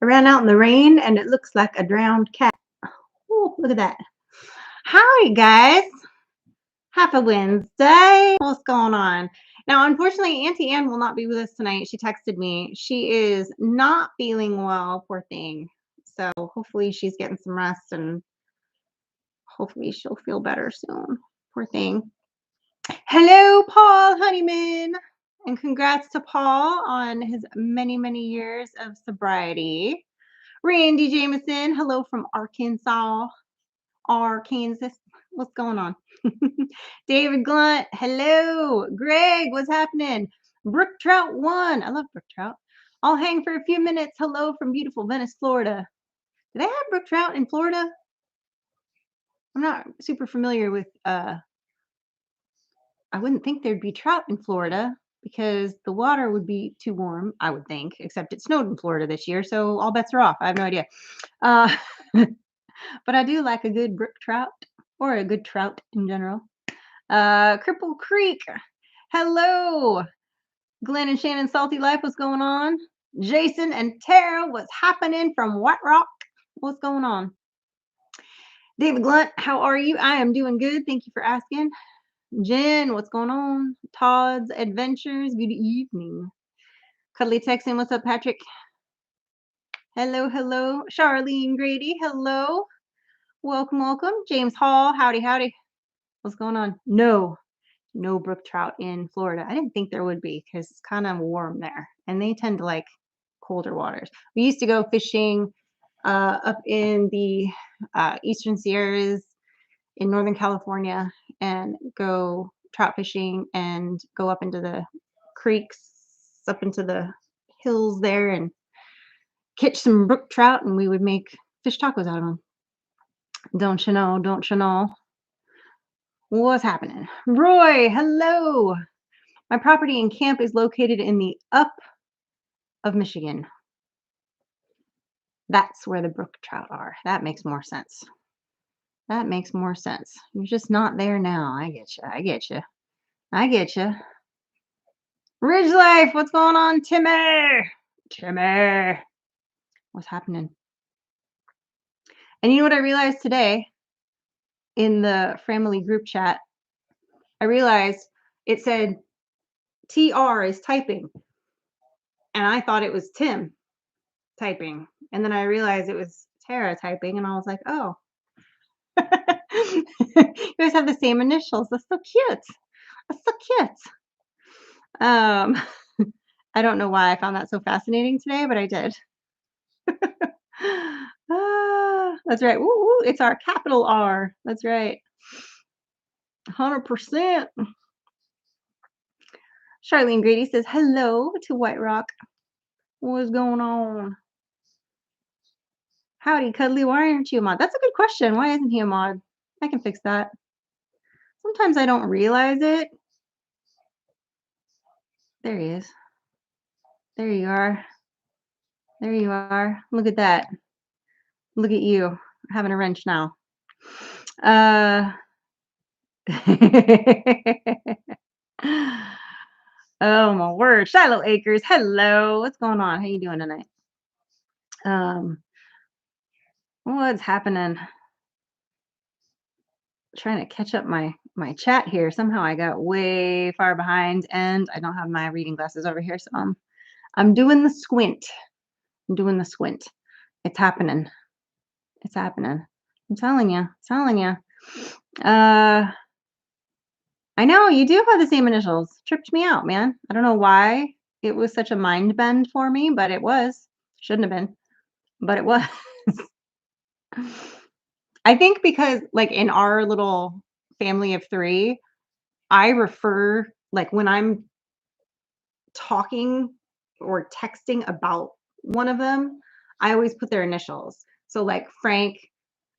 I ran out in the rain and it looks like a drowned cat. Oh, look at that. Howdy, guys. Happy Wednesday. What's going on? Now, unfortunately, Auntie Ann will not be with us tonight. She texted me. She is not feeling well, poor thing. So hopefully she's getting some rest and hopefully she'll feel better soon. Poor thing. Hello, Paul Honeyman. And congrats to Paul on his many, many years of sobriety. Randy Jameson, hello from Arkansas. Arkansas. What's going on? David Glunt, hello. Greg, what's happening? Brook Trout 1. I love brook trout. I'll hang for a few minutes. Hello from beautiful Venice, Florida. Do they have brook trout in Florida? I'm not super familiar with I wouldn't think there'd be trout in Florida because the water would be too warm, I would think, except it snowed in Florida this year, so all bets are off. I have no idea. Uh, but I do like a good brook trout or a good trout in general. Cripple Creek. Hello. Glenn and Shannon Salty Life, what's going on? Jason and Tara, what's happening from White Rock? What's going on? David Glunt, how are you? I am doing good. Thank you for asking. Jen, what's going on? Todd's Adventures, good evening. Cuddly Texan, what's up, Patrick? Hello, hello. Charlene Grady, hello. Welcome, welcome. James Hall, howdy, howdy. What's going on? No brook trout in Florida. I didn't think there would be because it's kind of warm there and they tend to like colder waters. We used to go fishing up in the Eastern Sierras in Northern California and go trout fishing and go up into the creeks, up into the hills there and catch some brook trout and we would make fish tacos out of them. Don't you know? Don't you know? What's happening? Roy, hello. My property and camp is located in the up of Michigan. That's where the brook trout are. That makes more sense. That makes more sense. You're just not there now. I get you. I get you. I get you. Ridge Life, what's going on, Timmy? Timmy, what's happening? And you know what I realized today in the family group chat? I realized it said TR is typing. And I thought it was Tim typing. And then I realized it was Tara typing. And I was like, oh. You guys have the same initials. That's so cute. That's so cute. I don't know why I found that so fascinating today, but I did. That's right. Woo, it's our capital R. That's right. 100%. Charlene Grady says hello to White Rock. What's going on? Howdy, Cuddly. Why aren't you a mod? That's a good question. Why isn't he a mod? I can fix that. Sometimes I don't realize it. There he is. There you are. There you are. Look at that. Look at you. Having a wrench now. Oh my word. Shiloh Acres. Hello. What's going on? How you doing tonight? What's happening? Trying to catch up my chat here. Somehow I got way far behind and I don't have my reading glasses over here, so I'm doing the squint. I'm doing the squint. It's happening. It's happening. I'm telling you. Telling you. I know you do have the same initials. Tripped me out, man. I don't know why it was such a mind bend for me, but it was. Shouldn't have been, but it was. I think because like in our little family of 3, I refer like when I'm talking or texting about one of them, I always put their initials. So like Frank,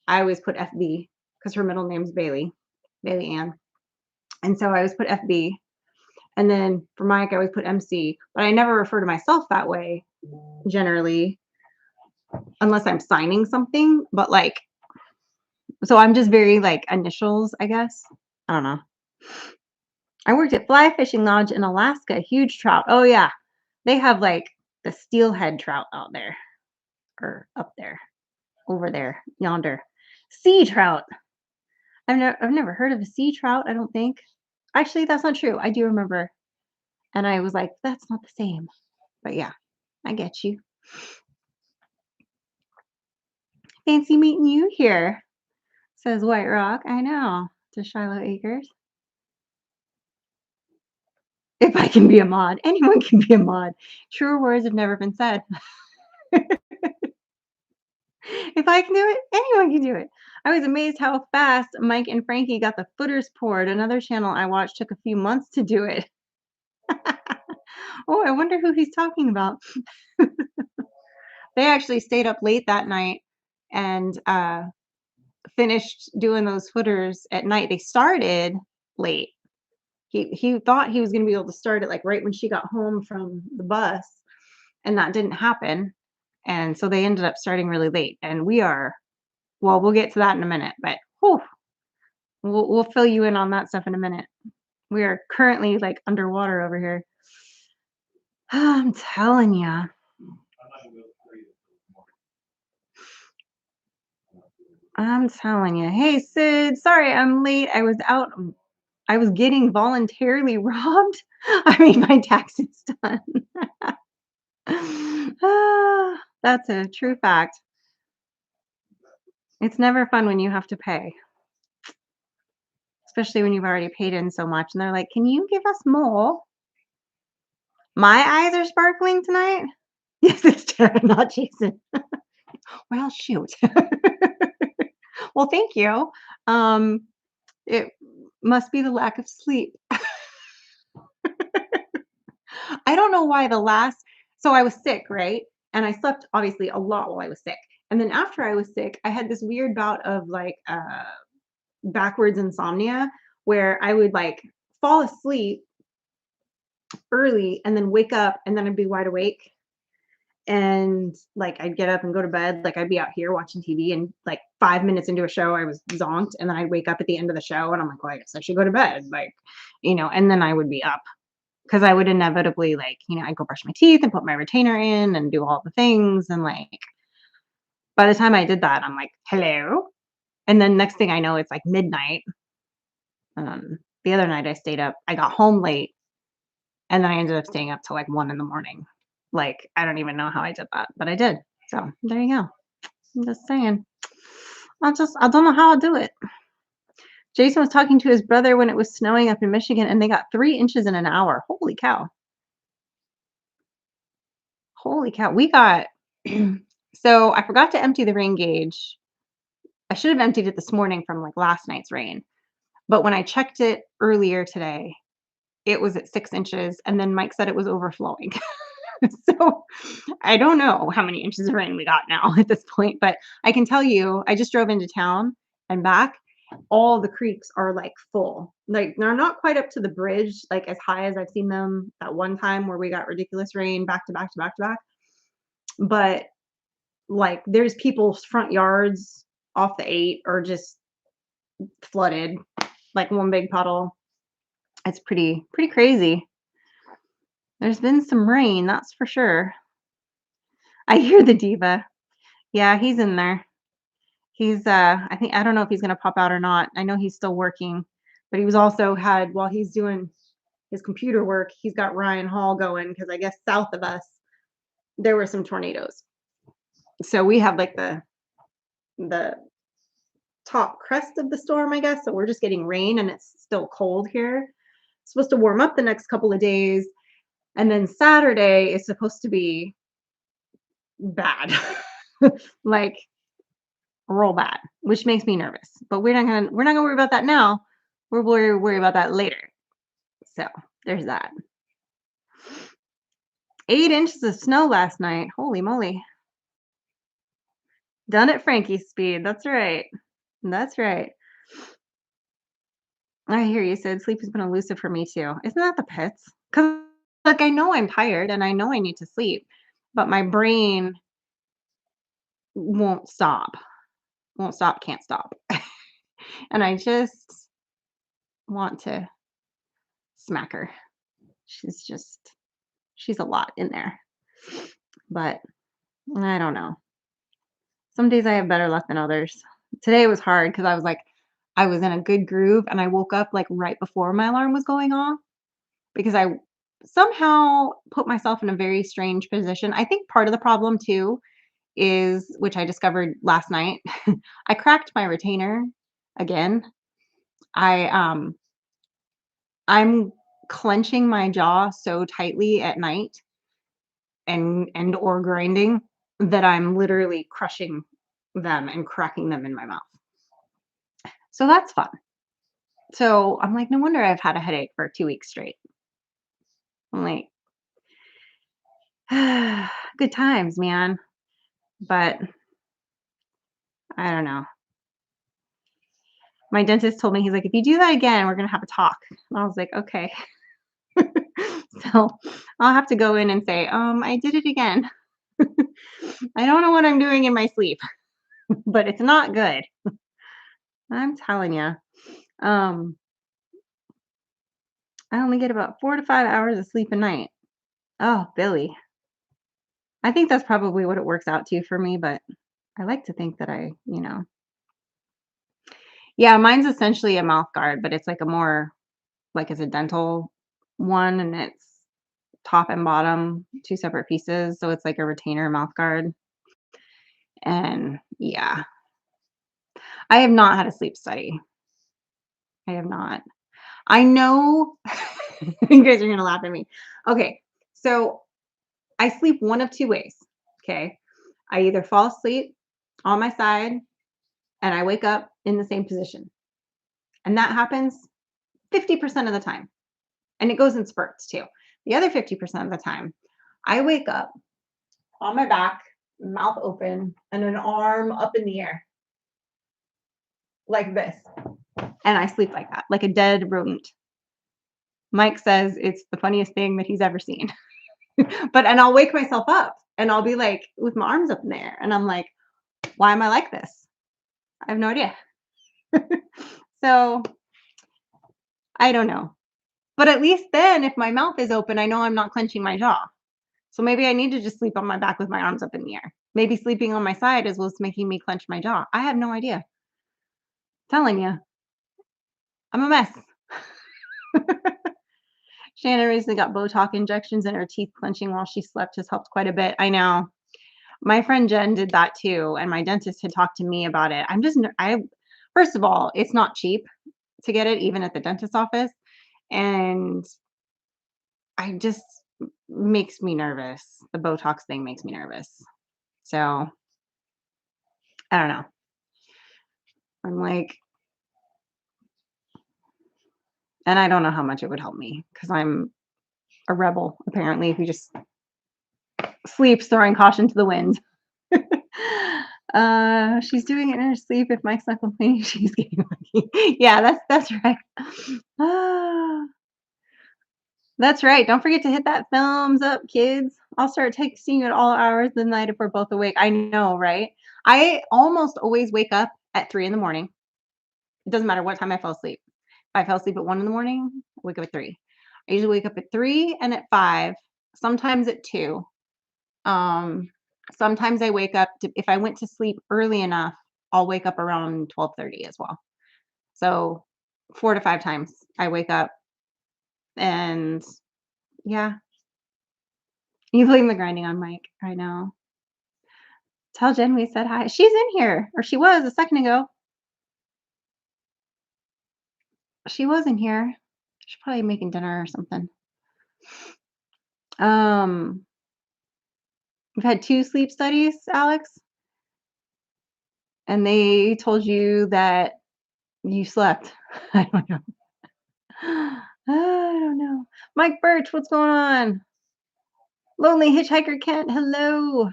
I always put FB because her middle name's Bailey Ann. And so I always put FB. And then for Mike, I always put MC, but I never refer to myself that way generally, unless I'm signing something. But like, so I'm just very like initials, I guess. I don't know. I worked at Fly Fishing Lodge in Alaska, huge trout. Oh yeah. They have like the steelhead trout out there. or up there, over there, yonder. Sea trout. I've never heard of a sea trout, I don't think. Actually, that's not true. I do remember, and I was like, "That's not the same." But yeah, I get you. Fancy meeting you here, says White Rock. I know, to Shiloh Acres. If I can be a mod, anyone can be a mod. Truer words have never been said. If I can do it, anyone can do it. I was amazed how fast Mike and Frankie got the footers poured. Another channel I watched took a few months to do it. Oh, I wonder who he's talking about. They actually stayed up late that night and finished doing those footers at night. They started late. He thought he was going to be able to start it like right when she got home from the bus, and that didn't happen. And so they ended up starting really late. And we are, well, we'll get to that in a minute, but whew, we'll fill you in on that stuff in a minute. We are currently like underwater over here. I'm telling you. I'm telling you. Hey, Sid, sorry I'm late. I was out. I was getting voluntarily robbed. I mean, my taxes done. That's a true fact. It's never fun when you have to pay, especially when you've already paid in so much. And they're like, "Can you give us more?" My eyes are sparkling tonight. Yes, it's Tara, not Jason. Well, shoot. Well, thank you. Um, it must be the lack of sleep. I don't know why so I was sick, right? And I slept obviously a lot while I was sick. And then after I was sick, I had this weird bout of like backwards insomnia where I would like fall asleep early and then wake up and then I'd be wide awake and like I'd get up and go to bed. Like I'd be out here watching TV and like 5 minutes into a show, I was zonked, and then I'd wake up at the end of the show and I'm like, well, I guess I should go to bed. Like, and then I would be up because I would inevitably like, I'd go brush my teeth and put my retainer in and do all the things. And like by the time I did that, I'm like, hello. And then next thing I know, it's like midnight. The other night I stayed up, I got home late and then I ended up staying up till like 1 in the morning. Like, I don't even know how I did that, but I did. So there you go. I'm just saying. I don't know how I do it. Jason was talking to his brother when it was snowing up in Michigan and they got 3 inches in an hour. Holy cow. Holy cow. We got, so I forgot to empty the rain gauge. I should have emptied it this morning from like last night's rain. But when I checked it earlier today, it was at 6 inches. And then Mike said it was overflowing. So I don't know how many inches of rain we got now at this point, but I can tell you, I just drove into town and back. All the creeks are like full. Like they're not quite up to the bridge, like as high as I've seen them that one time where we got ridiculous rain back to back to back to back. But like there's people's front yards off the 8 are just flooded, like one big puddle. It's pretty crazy. There's been some rain, that's for sure. I hear the diva. Yeah, he's in there. He's I don't know if he's gonna pop out or not. I know he's still working, but he was also had while he's doing his computer work, he's got Ryan Hall going because I guess south of us there were some tornadoes. So we have like the top crest of the storm, I guess. So we're just getting rain and it's still cold here. It's supposed to warm up the next couple of days. And then Saturday is supposed to be bad. Like real bad, which makes me nervous. But we're not gonna worry about that now. We're worry about that later. So there's that. 8 inches of snow last night. Holy moly. Done at Frankie's speed. That's right. That's right. I hear you said sleep has been elusive for me too. Isn't that the pits? Because like I know I'm tired and I know I need to sleep, but my brain won't stop. Won't stop, can't stop. And I just want to smack her. She's a lot in there. But I don't know. Some days I have better luck than others. Today was hard because I was in a good groove and I woke up like right before my alarm was going off because I somehow put myself in a very strange position. I think part of the problem too is, which I discovered last night, I cracked my retainer again. I I'm clenching my jaw so tightly at night and or grinding that I'm literally crushing them and cracking them in my mouth. So that's fun. So I'm like, no wonder I've had a headache for 2 weeks straight. I'm like, good times, man. But I don't know. My dentist told me, he's like, if you do that again, we're gonna have a talk. And I was like, okay. So I'll have to go in and say, I did it again. I don't know what I'm doing in my sleep, but it's not good. I'm telling you. Um, I only get about 4 to 5 hours of sleep a night. Oh, Billy. I think that's probably what it works out to for me, but I like to think that yeah, mine's essentially a mouth guard, but it's like a more like it's a dental one and it's top and bottom, 2 separate pieces, so it's like a retainer mouth guard, and yeah, I have not had a sleep study. I have not. I know you guys are gonna laugh at me. Okay, so I sleep one of 2 ways, okay? I either fall asleep on my side and I wake up in the same position, and that happens 50% of the time, and it goes in spurts too. The other 50% of the time, I wake up on my back, mouth open, and an arm up in the air like this, and I sleep like that, like a dead rodent. Mike says it's the funniest thing that he's ever seen. And I'll wake myself up and I'll be like with my arms up in the air, and I'm like, why am I like this? I have no idea. So I don't know. But at least then, if my mouth is open, I know I'm not clenching my jaw. So maybe I need to just sleep on my back with my arms up in the air. Maybe sleeping on my side is what's making me clench my jaw. I have no idea. Telling you, I'm a mess. Shannon recently got Botox injections and her teeth clenching while she slept has helped quite a bit. I know. My friend Jen did that too, and my dentist had talked to me about it. I first of all, it's not cheap to get it even at the dentist's office, and I just makes me nervous. The Botox thing makes me nervous. So, I don't know. I'm like, and I don't know how much it would help me because I'm a rebel apparently who just sleeps throwing caution to the wind. She's doing it in her sleep. If Mike's not complaining, she's getting lucky. Yeah, that's right. Ah, that's right. Don't forget to hit that thumbs up, kids. I'll start texting you at all hours of the night if we're both awake. I know, right? I almost always wake up at 3 in the morning. It doesn't matter what time I fell asleep. If I fell asleep at 1 in the morning, I wake up at 3. I usually wake up at 3 and at 5, sometimes at 2. Um, Sometimes I wake up to, if I went to sleep early enough, I'll wake up around 12:30 as well. So 4 to 5 times I wake up and yeah, you blame the grinding on Mike. I know. Tell Jen we said hi. She's in here, or she was a second ago. She was in here. She's probably making dinner or something. Um, we've had 2 sleep studies, Alex, and they told you that you slept. I don't know. I don't know. Mike Birch, what's going on? Lonely Hitchhiker Kent, hello.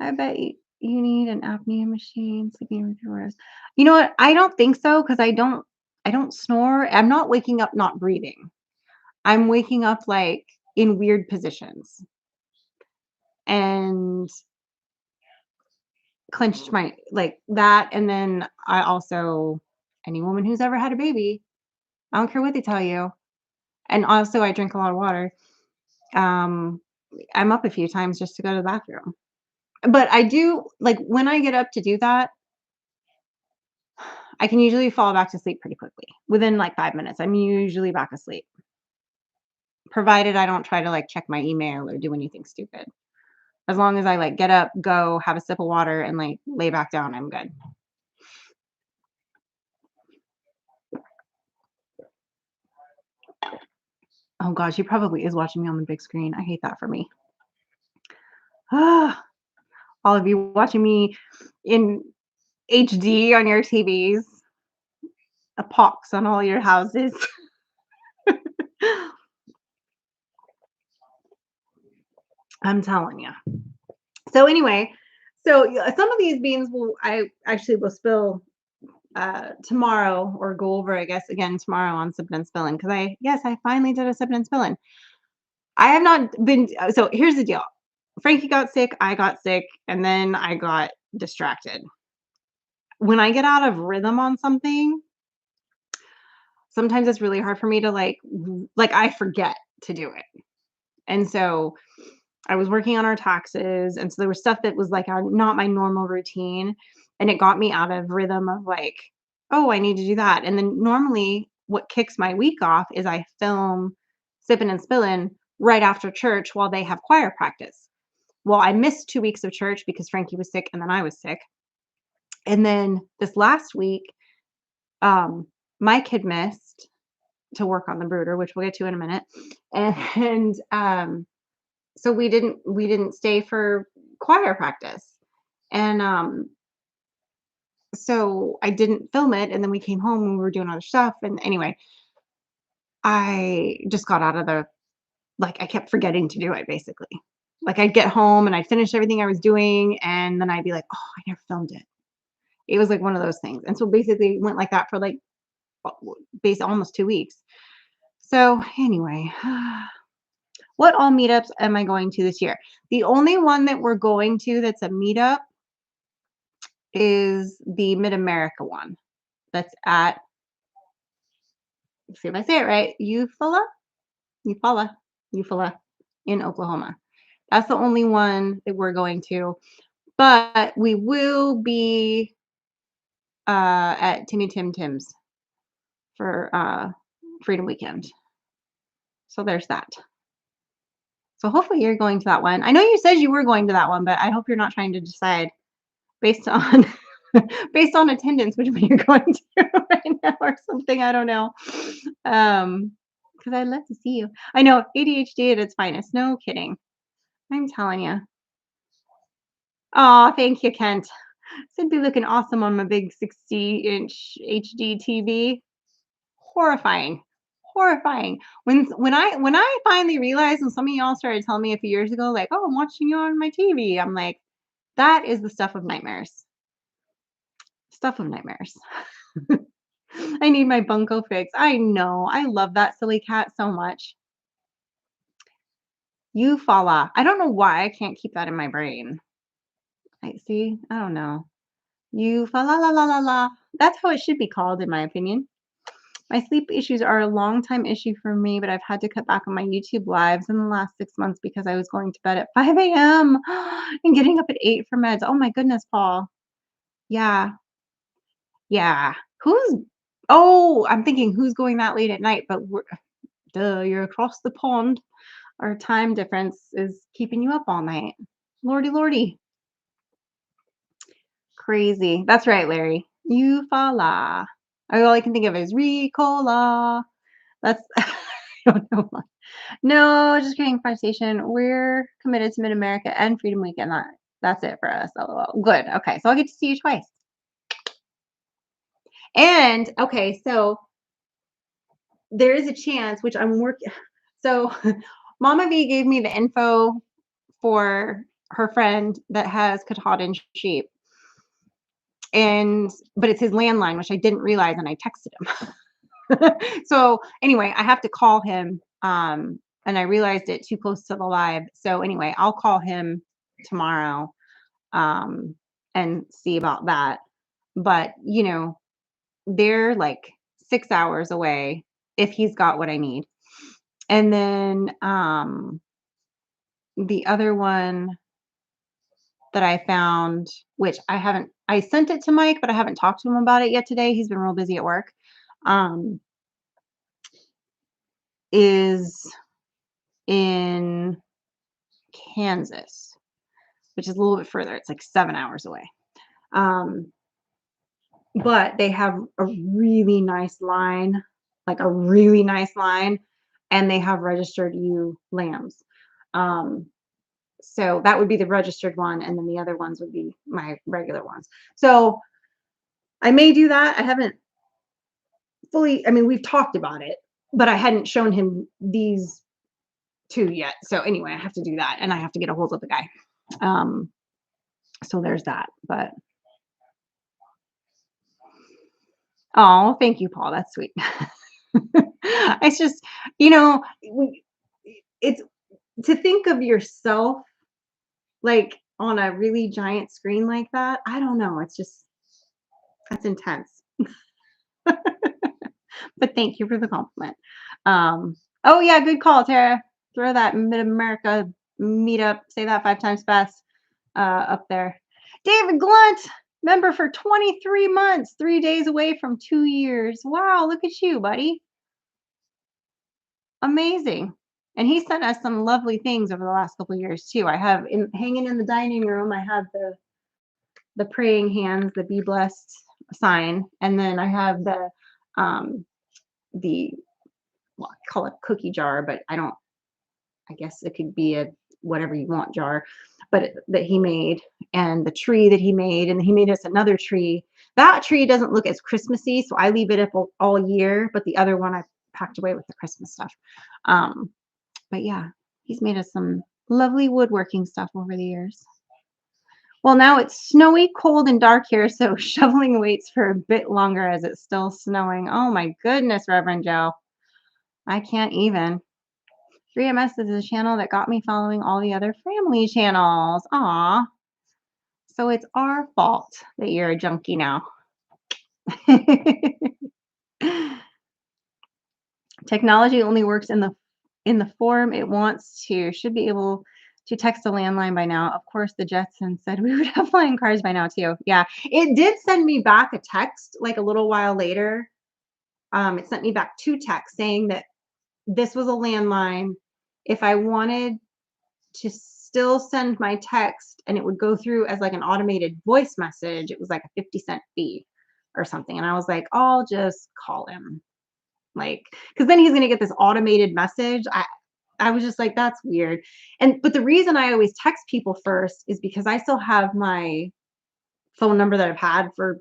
I bet you need an apnea machine, sleeping with your rest. You know what? I don't think so because I don't snore. I'm not waking up not breathing. I'm waking up like in weird positions and clenched my like that. And then I also, any woman who's ever had a baby, I don't care what they tell you. And also I drink a lot of water. Um, I'm up a few times just to go to the bathroom. But I do like, when I get up to do that, I can usually fall back to sleep pretty quickly. Within, like, 5 minutes, I'm usually back asleep, provided I don't try to, like, check my email or do anything stupid. As long as I, like, get up, go, have a sip of water, and, like, lay back down, I'm good. Oh gosh, he probably is watching me on the big screen. I hate that for me. Ah, all of you watching me in HD on your TVs, a pox on all your houses. I'm telling you. So anyway, some of these beans I actually will spill tomorrow, or go over, I guess, again tomorrow on sipping and spilling, because I finally did a sipping and spilling. I have not been. So here's the deal. Frankie got sick, I got sick, and then I got distracted. When I get out of rhythm on something, sometimes it's really hard for me to like I forget to do it. And so I was working on our taxes, and so there was stuff that was like not my normal routine, and it got me out of rhythm of like, oh, I need to do that. And then normally, what kicks my week off is I film sipping and spilling right after church while they have choir practice. Well, I missed 2 weeks of church because Frankie was sick and then I was sick. And then this last week, um, Mike had missed to work on the Bruder, which we'll get to in a minute. And so we didn't stay for choir practice. And so I didn't film it, and then we came home and we were doing other stuff. And anyway, I just got out of the like I kept forgetting to do it basically. Like I'd get home and I'd finish everything I was doing, and then I'd be like, "Oh, I never filmed it." It was like one of those things. And so basically it went like that for like base almost 2 weeks. So anyway, what all meetups am I going to this year? The only one that we're going to that's a meetup is the Mid America one. That's at, let's see if I say it right, Eufaula, Eufaula in Oklahoma. That's the only one that we're going to. But we will be at Timmy Tim Tim's for Freedom Weekend. So there's that. So hopefully you're going to that one. I know you said you were going to that one, but I hope you're not trying to decide based on based on attendance which one you're going to right now or something. I don't know. Because I'd love to see you. I know ADHD at its finest. No kidding. I'm telling you. Oh, thank you, Kent. Should be looking awesome on my big 60-inch HD TV. Horrifying. Horrifying. When I finally realized, and some of y'all started telling me a few years ago, like, "Oh, I'm watching you on my TV." I'm like, that is the stuff of nightmares. Stuff of nightmares. I need my bunko fix. I know. I love that silly cat so much. Eufaula. I don't know why I can't keep that in my brain. I see. I don't know. Eufaula la la la la. That's how it should be called, in my opinion. My sleep issues are a long time issue for me, but I've had to cut back on my YouTube lives in the last 6 months because I was going to bed at 5 a.m. and getting up at 8 for meds. Oh my goodness, Paul. Yeah. Yeah. Oh, I'm thinking who's going that late at night, but duh, you're across the pond. Our time difference is keeping you up all night. Lordy, lordy. Crazy. That's right, Larry. Eufaula. All I can think of is Ricola. That's I don't know. No, just kidding, Fire Station. We're committed to Mid America and Freedom Weekend. That's it for us. LOL. Good. Okay, so I'll get to see you twice. And okay, so there is a chance, which I'm working. So Mama V gave me the info for her friend that has Katahdin sheep, and but it's his landline, which I didn't realize, and I texted him. So anyway, I have to call him. And I realized it too close to the live. So anyway, I'll call him tomorrow and see about that. But they're like 6 hours away if he's got what I need. And then the other one that I found, which I sent it to Mike, but I haven't talked to him about it yet today. He's been real busy at work. Um, is in Kansas, which is a little bit further. It's like 7 hours away. Um, but they have a really nice line, like a really nice line, and they have registered ewe lambs. Um, so that would be the registered one, and then the other ones would be my regular ones. So I may do that. I haven't fully, I mean, we've talked about it, but I hadn't shown him these two yet. So anyway, I have to do that, and I have to get a hold of the guy. Um, so there's that. But oh, thank you, Paul. That's sweet. It's just, you know, it's to think of yourself like on a really giant screen like that. I don't know. It's just that's intense. But thank you for the compliment. Oh yeah, good call, Tara. Throw that Mid America meetup. Say that 5 times fast. Up there. David Glunt, member for 23 months, 3 days away from 2 years. Wow, look at you, buddy. Amazing. And he sent us some lovely things over the last couple of years too. I have hanging in the dining room. I have the praying hands, the be blessed sign, and then I have um the well, I call it cookie jar, but I don't. I guess it could be a whatever you want jar, but that he made, and the tree that he made, and he made us another tree. That tree doesn't look as Christmassy, so I leave it up all year. But the other one I packed away with the Christmas stuff. Um, but yeah, he's made us some lovely woodworking stuff over the years. Well, now it's snowy, cold, and dark here, so shoveling waits for a bit longer as it's still snowing. Oh my goodness, Reverend Joe. I can't even. 3MS is a channel that got me following all the other family channels. Aw. So it's our fault that you're a junkie now. Technology only works in the form it wants to. Should be able to text a landline by now. Of course, the Jetsons said we would have flying cars by now too. Yeah, it did send me back a text like a little while later. It sent me back 2 texts saying that this was a landline. If I wanted to still send my text and it would go through as like an automated voice message, it was like a 50-cent fee or something. And I was like, I'll just call him. Like, because then he's gonna get this automated message. I was just like, that's weird. But the reason I always text people first is because I still have my phone number that I've had for,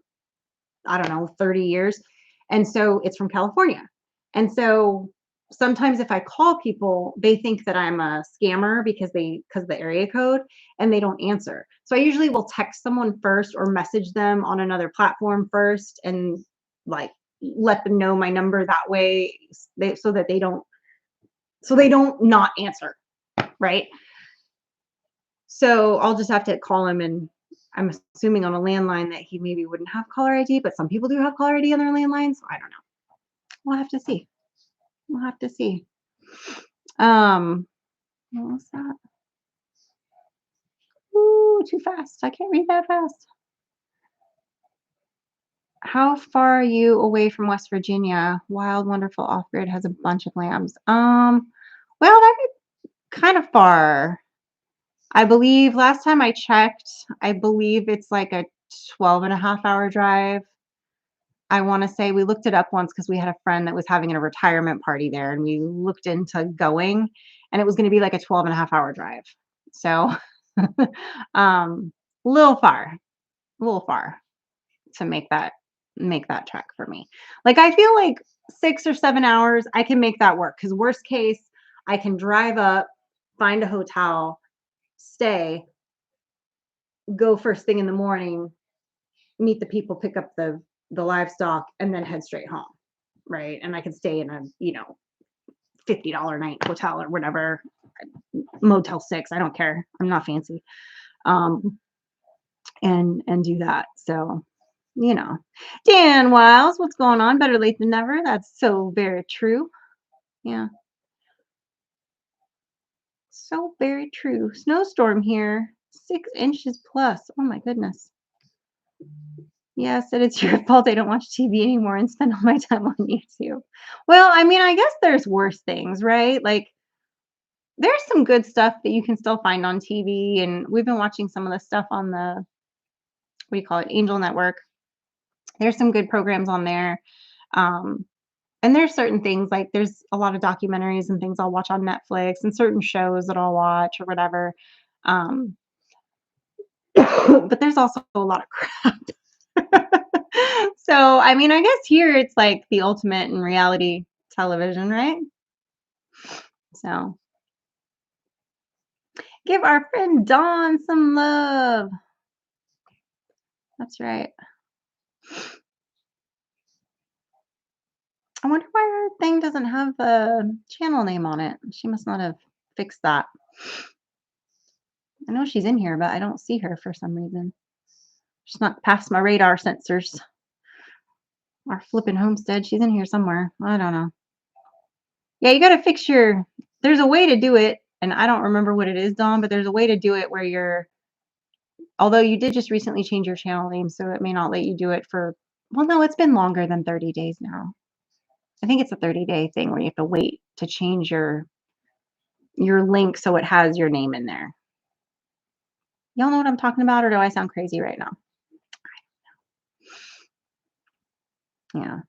I don't know, 30 years. And so it's from California. And so sometimes if I call people, they think that I'm a scammer because of the area code, and they don't answer. So I usually will text someone first or message them on another platform first and like let them know my number that way so that they don't not answer, right? So I'll just have to call him, and I'm assuming on a landline that he maybe wouldn't have caller ID, but some people do have caller ID on their landlines. So I don't know. We'll have to see. We'll have to see. What was that? Ooh, too fast. I can't read that fast. How far are you away from West Virginia? Wild, wonderful off-grid has a bunch of lambs. Well, that'd be kind of far. I believe last time I checked, I believe it's like a 12.5 hour drive. I want to say we looked it up once because we had a friend that was having a retirement party there, and we looked into going, and it was going to be like a 12.5 hour drive. So, um, a little far to make that trek for me. Like I feel like 6 or 7 hours, I can make that work. Because worst case, I can drive up, find a hotel, stay, go first thing in the morning, meet the people, pick up the livestock, and then head straight home, right? And I can stay in a $50 night hotel or whatever, Motel 6. I don't care. I'm not fancy, and do that. So, Dan Wiles, what's going on? Better late than never. That's so very true. Yeah, so very true. Snowstorm here. 6 inches plus. Oh my goodness. Yeah, said it's your fault I don't watch TV anymore and spend all my time on YouTube. Well, I mean, I guess there's worse things, right? Like, there's some good stuff that you can still find on TV, and we've been watching some of the stuff on the, what do you call it, Angel Network. There's some good programs on there. Um, and there's certain things like there's a lot of documentaries and things I'll watch on Netflix and certain shows that I'll watch or whatever. Um, but there's also a lot of crap. So, I mean, I guess here it's like the ultimate in reality television, right? So, give our friend Dawn some love. That's right. I wonder why her thing doesn't have a channel name on it. She must not have fixed that. I know she's in here, but I don't see her for some reason. She's not past my radar sensors. Our flipping homestead. She's in here somewhere. I don't know. Yeah, you got to fix your. There's a way to do it, and I don't remember what it is, Dawn, but there's a way to do it where you're. Although you did just recently change your channel name, so it may not let you do it for. Well, no, it's been longer than 30 days now. I think it's a 30-day thing where you have to wait to change your link so it has your name in there. Y'all know what I'm talking about, or do I sound crazy right now? Yeah.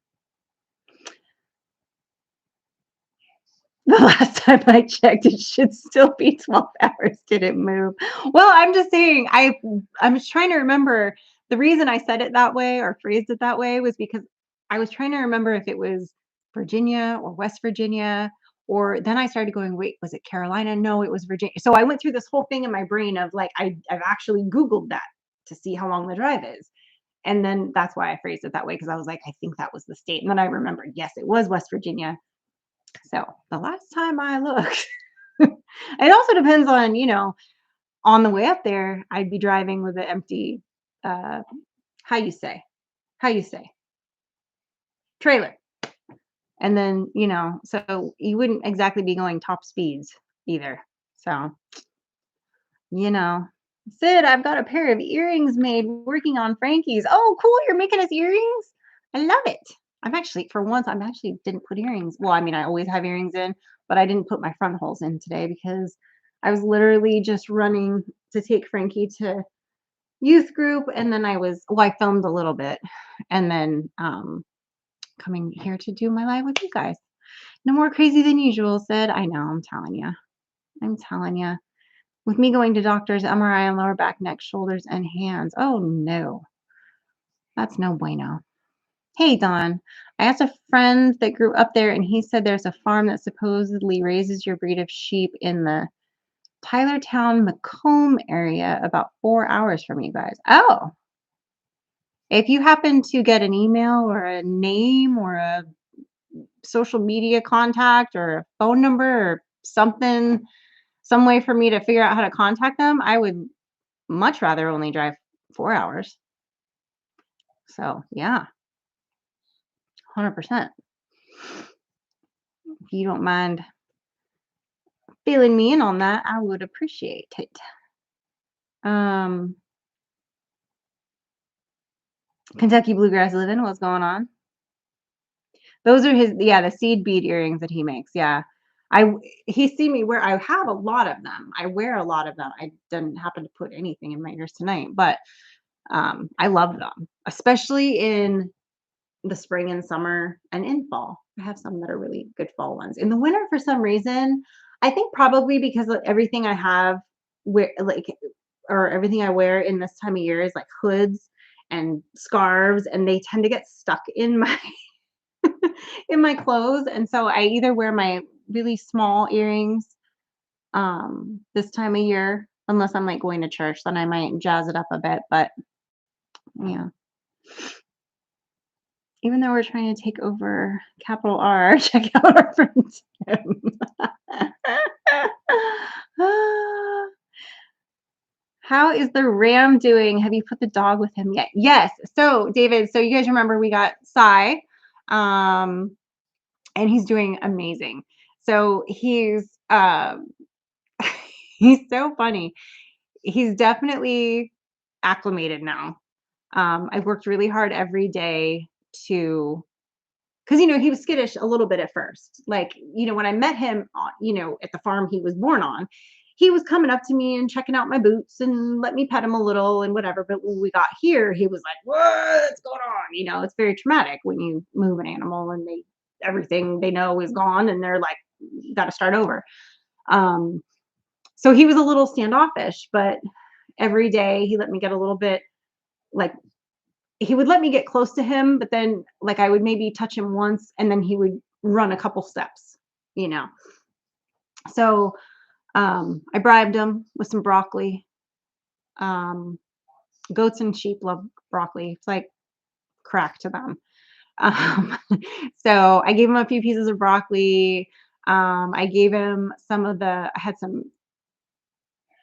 The last time I checked, it should still be 12 hours. Didn't move. Well, I'm just saying, I'm just trying to remember the reason I said it that way or phrased it that way was because I was trying to remember if it was Virginia or West Virginia, or then I started going, wait, was it Carolina? No, it was Virginia. So I went through this whole thing in my brain of like, I've actually Googled that to see how long the drive is. And then that's why I phrased it that way because I was like, I think that was the state. And then I remembered, yes, it was West Virginia. So the last time I looked, it also depends on, on the way up there, I'd be driving with an empty, uh, how you say, how you say, trailer. And then, so you wouldn't exactly be going top speeds either. So, you know, Sid, I've got a pair of earrings made working on Frankie's. Oh, cool. You're making us earrings. I love it. For once, I'm actually didn't put earrings. Well, I mean, I always have earrings in, but I didn't put my front holes in today because I was literally just running to take Frankie to youth group. And then I filmed a little bit and then coming here to do my live with you guys. No more crazy than usual, Sid. I know, I'm telling you. I'm telling you. With me going to doctors, MRI on lower back, neck, shoulders, and hands. Oh no, that's no bueno. Hey, Don. I asked a friend that grew up there, and he said there's a farm that supposedly raises your breed of sheep in the Tylertown, Macomb area, about 4 hours from you guys. Oh, if you happen to get an email or a name or a social media contact or a phone number or something, some way for me to figure out how to contact them, I would much rather only drive 4 hours. So, yeah, 100%. If you don't mind filling me in on that, I would appreciate it. Um, Kentucky Bluegrass Living, what's going on? Those are the seed bead earrings that he makes. Yeah. He see me wear, I have a lot of them. I wear a lot of them. I didn't happen to put anything in my ears tonight, but I love them, especially in the spring and summer and in fall. I have some that are really good fall ones. In the winter, for some reason, I think probably because of everything I have or everything I wear in this time of year is like hoods and scarves, and they tend to get stuck in my in my clothes. And so I either wear my really small earrings this time of year, unless I'm like going to church, then I might jazz it up a bit. But yeah. Even though we're trying to take over capital R, check out our friend Tim. How is the Ram doing? Have you put the dog with him yet? Yes. So, David, you guys remember we got Cy, and he's doing amazing. So he's he's so funny. he's definitely acclimated now. I've worked really hard every day to, because he was skittish a little bit at first. Like, when I met him on, at the farm he was born on, he was coming up to me and checking out my boots and let me pet him a little and whatever. But when we got here, he was like, "What's going on?" It's very traumatic when you move an animal and everything they know is gone and they're like, got to start over. Um, so he was a little standoffish, but every day he let me get a little bit, like, he would let me get close to him, but then, like, I would maybe touch him once and then he would run a couple steps, you know. So I bribed him with some broccoli. Um, Goats and sheep love broccoli. It's like crack to them. Um, so I gave him a few pieces of broccoli. I gave him I had some,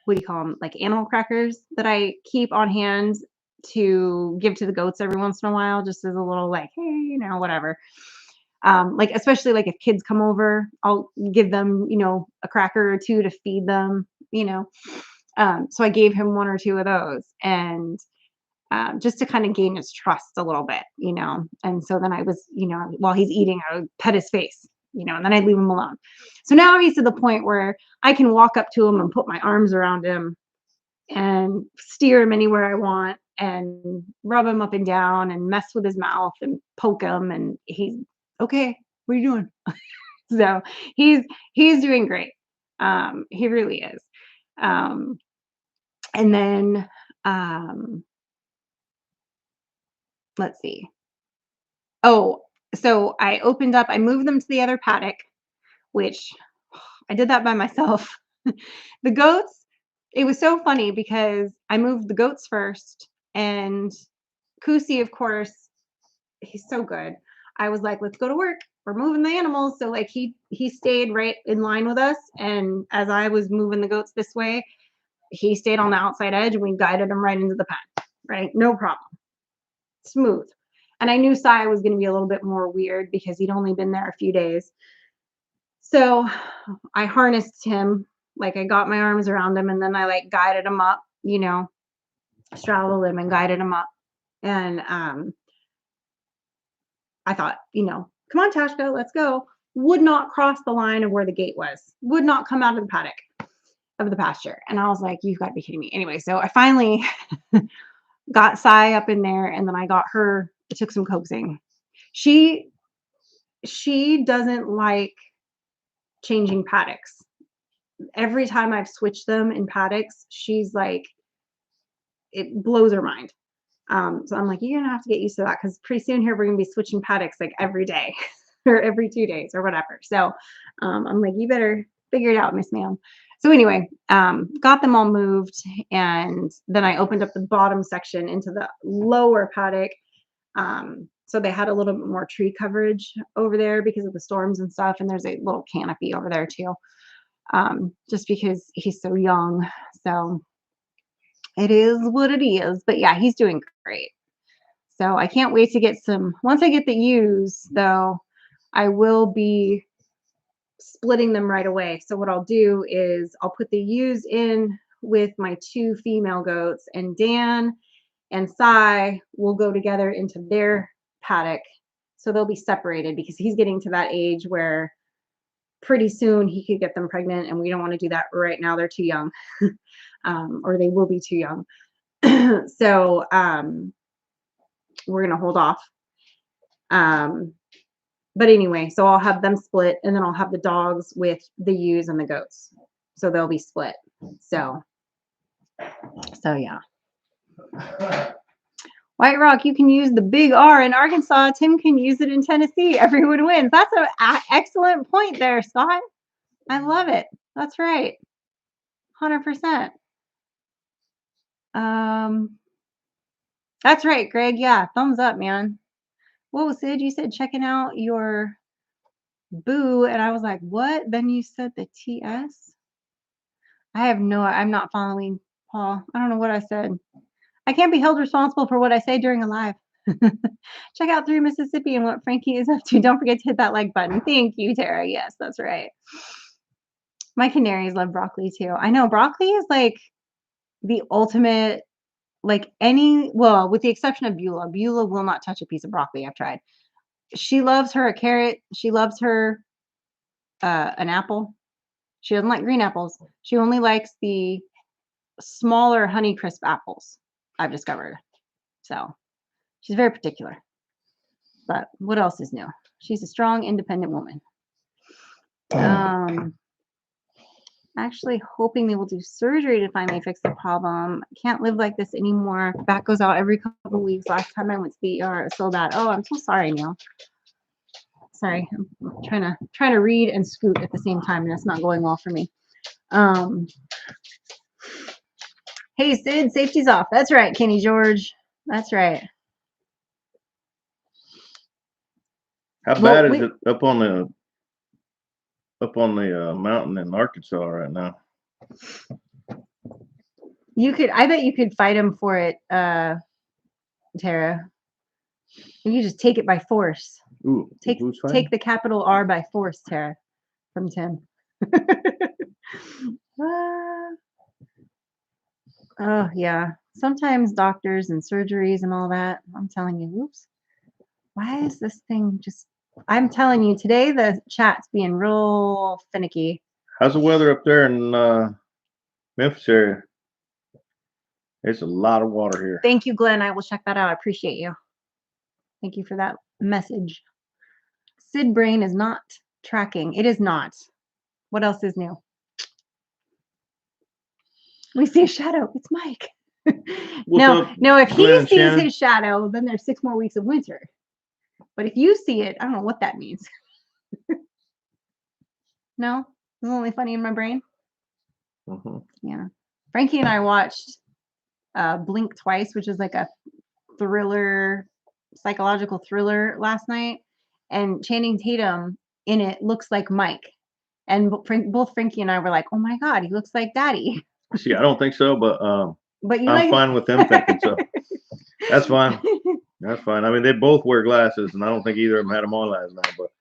what do you call them? Like animal crackers that I keep on hand to give to the goats every once in a while, just as a little, like, hey, whatever. Like, especially like if kids come over, I'll give them, a cracker or two to feed them, so I gave him one or two of those, and just to kind of gain his trust a little bit, And so then I was, while he's eating, I would pet his face, and then I'd leave him alone. So now he's to the point where I can walk up to him and put my arms around him and steer him anywhere I want and rub him up and down and mess with his mouth and poke him. And he's okay. What are you doing? So he's he's doing great. He really is. Um, and then um, let's see. Oh, so I moved them to the other paddock, which I did that by myself. The goats, it was so funny because I moved the goats first, and Kusi, of course, he's so good. I was like, "Let's go to work. We're moving the animals." So like he stayed right in line with us, and as I was moving the goats this way, he stayed on the outside edge, and we guided him right into the pen. Right, no problem, smooth. And I knew Sai was going to be a little bit more weird because he'd only been there a few days. So I harnessed him, like I got my arms around him, and then I like guided him up, straddled him and guided him up. And I thought, come on, Tashka, let's go. Would not cross the line of where the gate was, would not come out of the paddock of the pasture. And I was like, you've got to be kidding me. Anyway, so I finally got Sai up in there, and then I got her. It took some coaxing. She doesn't like changing paddocks. Every time I've switched them in paddocks, she's like, it blows her mind. So I'm like, you're gonna have to get used to that because pretty soon here we're gonna be switching paddocks like every day or every 2 days or whatever. So I'm like, you better figure it out, Miss Ma'am. So anyway, got them all moved, and then I opened up the bottom section into the lower paddock. So they had a little bit more tree coverage over there because of the storms and stuff, and there's a little canopy over there too. Just because he's so young. So it is what it is. But yeah, he's doing great. So I can't wait to get once I get the ewes, though, I will be splitting them right away. So what I'll do is I'll put the ewes in with my 2 female goats, and Dan and Sai will go together into their paddock. So they'll be separated because he's getting to that age where pretty soon he could get them pregnant, and we don't want to do that right now. They're too young, or they will be too young. So we're going to hold off. But anyway, so I'll have them split, and then I'll have the dogs with the ewes and the goats. So they'll be split. So yeah. White Rock, you can use the big R in Arkansas. Tim can use it in Tennessee. Everyone wins. That's an excellent point there, Scott. I love it. That's right. 100%. That's right, Greg. Yeah, thumbs up, man. What was Sid? You said checking out your boo, and I was like, what? Then you said the TS? I'm not following Paul. I don't know what I said. I can't be held responsible for what I say during a live. Check out Through Mississippi and what Frankie is up to. Don't forget to hit that like button. Thank you, Tara. Yes, that's right. My canaries love broccoli too. I know broccoli is like the ultimate, like with the exception of Beulah. Beulah will not touch a piece of broccoli. I've tried. She loves her a carrot. She loves her an apple. She doesn't like green apples. She only likes the smaller Honeycrisp apples, I've discovered. So she's very particular. But what else is new? She's a strong, independent woman. Actually hoping they will do surgery to finally fix the problem. I can't live like this anymore. Back goes out every couple of weeks. Last time I went to the ER, it was so bad. Oh, I'm so sorry, Neil. Sorry, I'm trying to read and scoot at the same time, and that's not going well for me. Hey, Sid, safety's off. That's right, Kenny George. That's right. How bad is it up on the mountain in Arkansas right now? I bet you could fight him for it, Tara. You just take it by force. Ooh, take the capital R by force, Tara, from Tim. Oh yeah. Sometimes doctors and surgeries and all that. I'm telling you, whoops. Why is this thing just? I'm telling you, today the chat's being real finicky. How's the weather up there in Memphis area? There's a lot of water here. Thank you, Glenn. I will check that out. I appreciate you. Thank you for that message. Sid Brain is not tracking. It is not. What else is new? We see a shadow. It's Mike. No, if he sees his shadow, then there's 6 more weeks of winter. But if you see it, I don't know what that means. No? It's only funny in my brain? Yeah. Frankie and I watched Blink Twice, which is like a psychological thriller last night. And Channing Tatum in it looks like Mike. And both Frankie and I were like, oh my God, he looks like Daddy. See, I don't think so, but I'm fine with them thinking so. That's fine. That's fine. I mean, they both wear glasses, and I don't think either of them had them on last night. But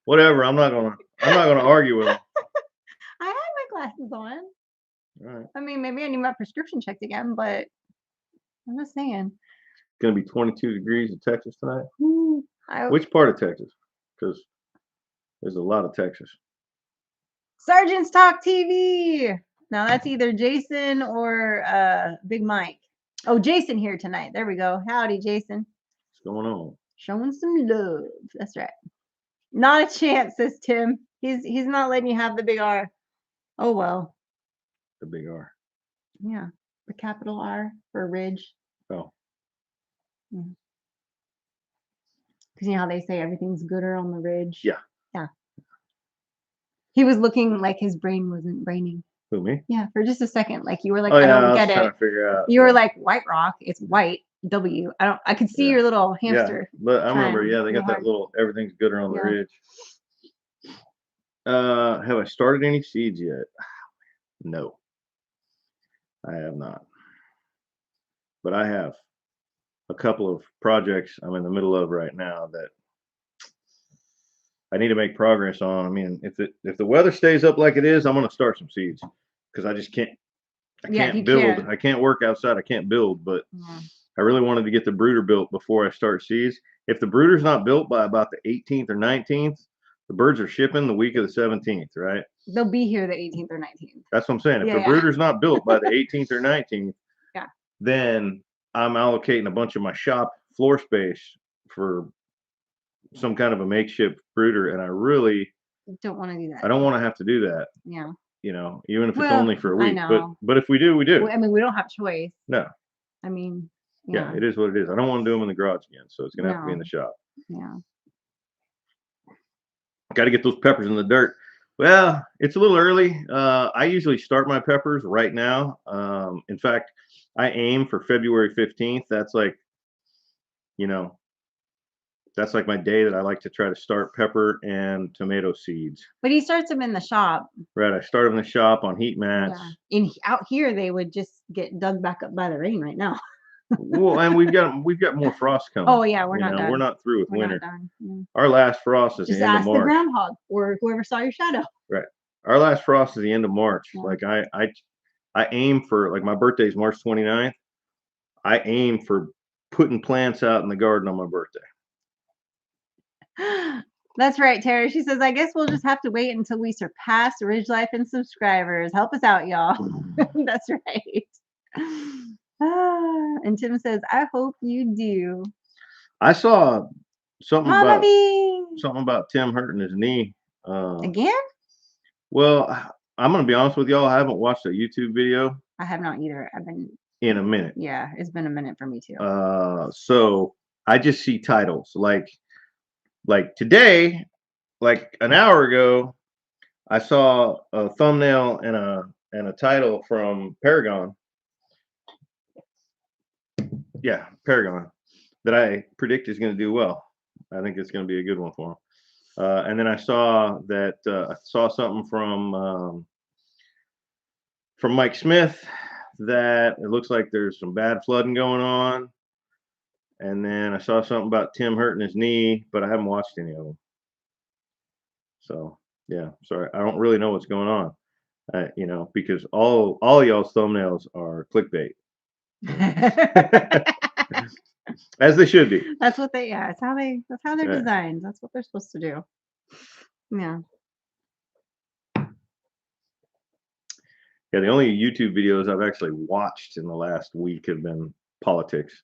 whatever. I'm not gonna argue with them. I had my glasses on. All right. I mean, maybe I need my prescription checked again, but I'm just saying. It's gonna be 22 degrees in Texas tonight. Which part of Texas? Because there's a lot of Texas. Sergeant's Talk TV. Now that's either Jason or Big Mike. Oh, Jason here tonight. There we go. Howdy, Jason. What's going on? Showing some love. That's right. Not a chance, says Tim. He's not letting you have the big R. Oh well. The big R. Yeah. The capital R for Ridge. Oh. Because you know how they say everything's gooder on the ridge? Yeah. Yeah. He was looking like his brain wasn't braining. Who, me? Yeah, for just a second. Like you were like, I don't get it. Trying to figure out. You were like, White Rock, it's white, W. I could see your little hamster. Yeah, but I remember, they got that little everything's gooder on the ridge. Have I started any seeds yet? No. I have not. But I have a couple of projects I'm in the middle of right now that I need to make progress on. I mean, if the weather stays up like it is, I'm going to start some seeds because I just can't. I can't build. I can't work outside. I can't build. But I really wanted to get the Bruder built before I start seeds. If the Bruder's not built by about the 18th or 19th, the birds are shipping the week of the 17th, right? They'll be here the 18th or 19th. That's what I'm saying. If the Bruder's not built by the 18th or 19th, then I'm allocating a bunch of my shop floor space for some kind of a makeshift Bruder, and I really don't want to do that. I don't want to have to do that. Yeah. You know, even if it's only for a week. I know. But if we do, we do. I mean, we don't have choice. No. I mean, yeah, it is what it is. I don't want to do them in the garage again, so it's gonna have to be in the shop. Yeah. Got to get those peppers in the dirt. Well, it's a little early. I usually start my peppers right now. In fact, I aim for February 15th. That's like, that's like my day that I like to try to start pepper and tomato seeds. But he starts them in the shop. Right. I start them in the shop on heat mats. Yeah. Out here, they would just get dug back up by the rain right now. Well, and we've got more frost coming. Oh yeah, we're not done. We're not through with winter. Yeah. Our last frost is the end of March. Just ask the groundhog or whoever saw your shadow. Right. Our last frost is the end of March. Yeah. Like I aim for, like, my birthday's March 29th. I aim for putting plants out in the garden on my birthday. That's right, Tara. She says, I guess we'll just have to wait until we surpass Ridge Life in subscribers. Help us out, y'all. That's right. And Tim says, I hope you do. I saw something Mama about bee. Tim hurting his knee. Again? Well, I'm gonna be honest with y'all. I haven't watched a YouTube video I have not either. I've been in a minute. Yeah, it's been a minute for me too. So I just see titles like today, like an hour ago, I saw a thumbnail and a title from Paragon. Yeah, Paragon, that I predict is going to do well. I think it's going to be a good one for him. And then I saw something from Mike Smith that it looks like there's some bad flooding going on. And then I saw something about Tim hurting his knee, but I haven't watched any of them. So yeah, sorry, I don't really know what's going on. Because all y'all's thumbnails are clickbait, as they should be. That's what that's how they're designed. That's what they're supposed to do. Yeah. Yeah, the only YouTube videos I've actually watched in the last week have been politics.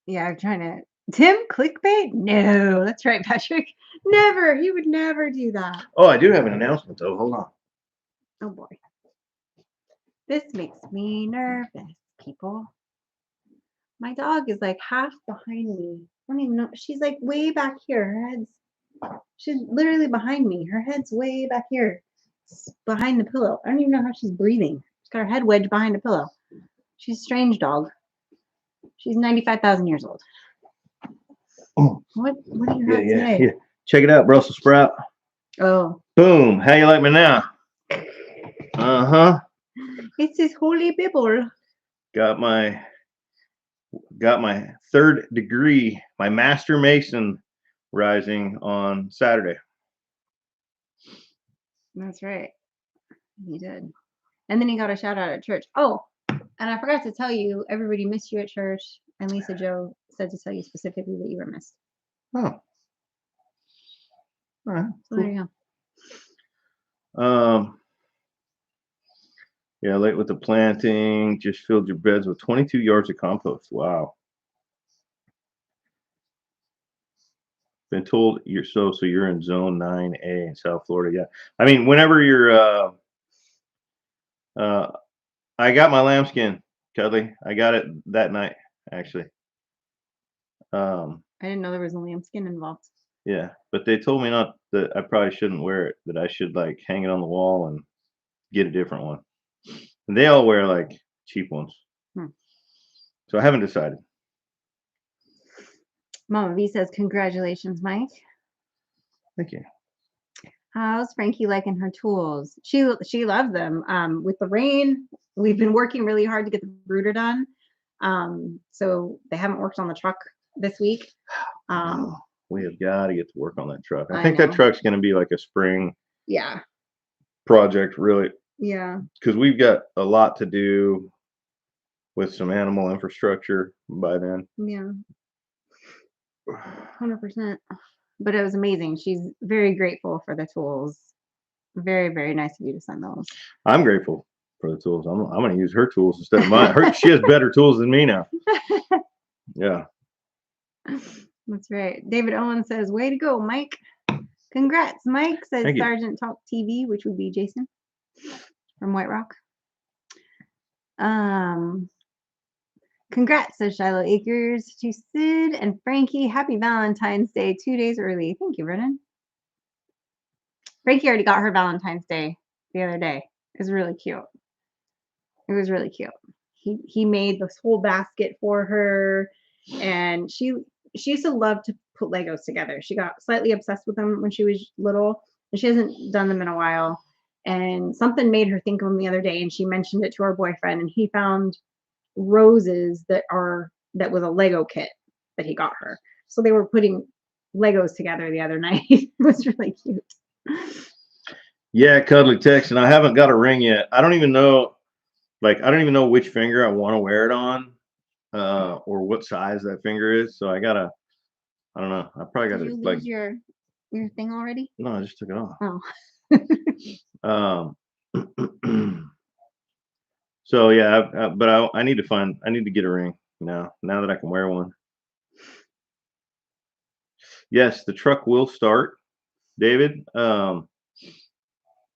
Yeah, I'm trying to. Tim clickbait? No, that's right, Patrick. Never. He would never do that. Oh, I do have an announcement though. Hold on. Oh boy. This makes me nervous, people. My dog is like half behind me. I don't even know. She's like way back here. She's literally behind me. Her head's way back here. Behind the pillow. I don't even know how she's breathing. She's got her head wedged behind a pillow. She's a strange dog. She's 95,000 years old. Oh. What do you have today? Yeah. Check it out, Brussels sprout. Oh. Boom. How you like me now? Uh-huh. It's his holy Bible. Got my third degree, my Master Mason rising on Saturday. That's right. He did. And then he got a shout out at church. Oh, and I forgot to tell you, everybody missed you at church. And Lisa Joe said to tell you specifically that you were missed. Oh. All right. So there you go. Yeah, late with the planting. Just filled your beds with 22 yards of compost. Wow. Been told so you're in zone 9A in South Florida. Yeah. I mean, whenever you're I got my lambskin, Cuddly. I got it that night, actually. I didn't know there was a lambskin involved. Yeah, but they told me not that I probably shouldn't wear it, that I should like hang it on the wall and get a different one. And they all wear like cheap ones. So I haven't decided. Mama V says, congratulations, Mike. Thank you. How's Frankie liking her tools? She loves them. With the rain, we've been working really hard to get the Bruder done. So they haven't worked on the truck this week. We have got to get to work on that truck. I think that truck's going to be like a spring project, really. Yeah. Because we've got a lot to do with some animal infrastructure by then. Yeah. 100%. But it was amazing. She's very grateful for the tools. Very, very nice of you to send those. I'm grateful for the tools. I'm going to use her tools instead of mine. She has better tools than me now. Yeah. That's right. David Owen says, way to go, Mike. Congrats, Mike, says Sergeant Talk TV, which would be Jason from White Rock. Congrats, says Shiloh Acres, to Sid and Frankie. Happy Valentine's Day 2 days early. Thank you, Brennan. Frankie already got her Valentine's Day the other day. It was really cute. It was really cute. He made this whole basket for her, and she used to love to put Legos together. She got slightly obsessed with them when she was little, and she hasn't done them in a while. And something made her think of them the other day, and she mentioned it to her boyfriend, and he found roses that was a Lego kit that he got her. So they were putting Legos together the other night. It was really cute. Yeah, cuddly text, and I haven't got a ring yet. I don't even know, like, I don't even know which finger I want to wear it on, or what size that finger is. So I gotta, I don't know. I probably Did gotta you like, lose your thing already? no, I just took it off. Oh. Um, so yeah, but I need to find, I need to get a ring now that I can wear one. Yes, the truck will start, David.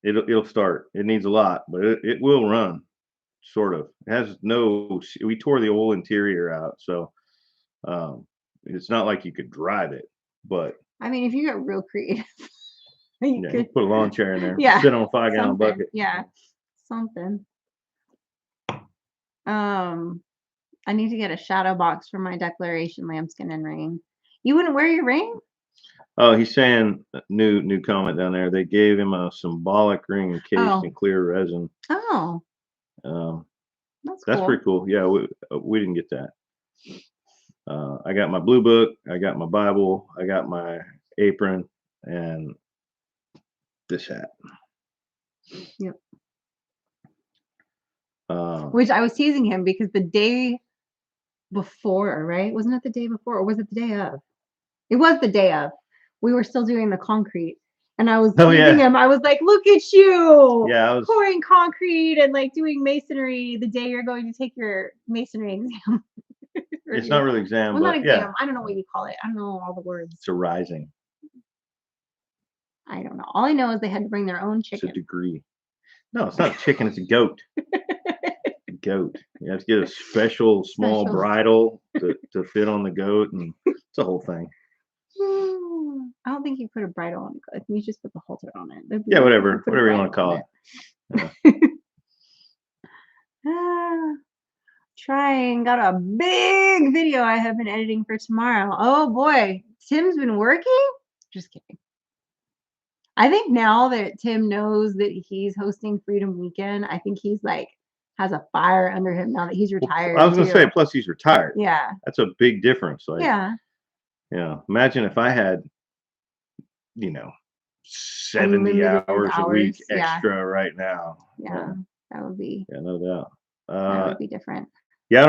It'll start. It needs a lot, but it will run. Sort of. It has no. We tore the whole interior out, so um, it's not like you could drive it. But I mean, if you get real creative, you yeah, you could. put a lawn chair in there, Yeah, sit on a 5-gallon something. bucket. Yeah, something. Um, I need to get a shadow box for my declaration lambskin and ring. You wouldn't wear your ring? Oh, he's saying new comment down there. They gave him a symbolic ring encased in Oh, clear resin. oh, Um, that's that's cool. pretty cool. Yeah, we didn't get that. I got my blue book. I got my Bible. I got my apron and this hat. Yep. Uh, Which I was teasing him because the day before, right? Wasn't it the day before, or was it the day of? It was the day of. We were still doing the concrete. And I was oh teasing yeah, him. I was like, look at you yeah. I was. pouring concrete and like doing masonry the day you're going to take your masonry exam. Or It's not really exam, well, not but yeah, exam. I don't know what you call it. I don't know all the words. it's a rising. I don't know. All I know is they had to bring their own It's a chicken. degree. No, it's not a chicken. It's a goat. A goat. You have to get a special small Special. bridle to fit on the goat, and it's a whole thing. I don't think you put a bridle on it. I think you just put the halter on it. Yeah, You whatever, put a whatever you want bridle to call on it. Yeah. it. Trying. Got a big video I have been editing for tomorrow. Oh boy. Tim's been working? Just kidding. I think now that Tim knows that he's hosting Freedom Weekend, I think he's like has a fire under him now that he's Well, I retired was gonna say, too. plus he's retired. Yeah. That's a big difference. Like, Yeah. imagine if I had, you know, 70 Unlimited hours a week hours. Yeah. extra right now. Yeah. That would be Yeah, no doubt. different. Yeah,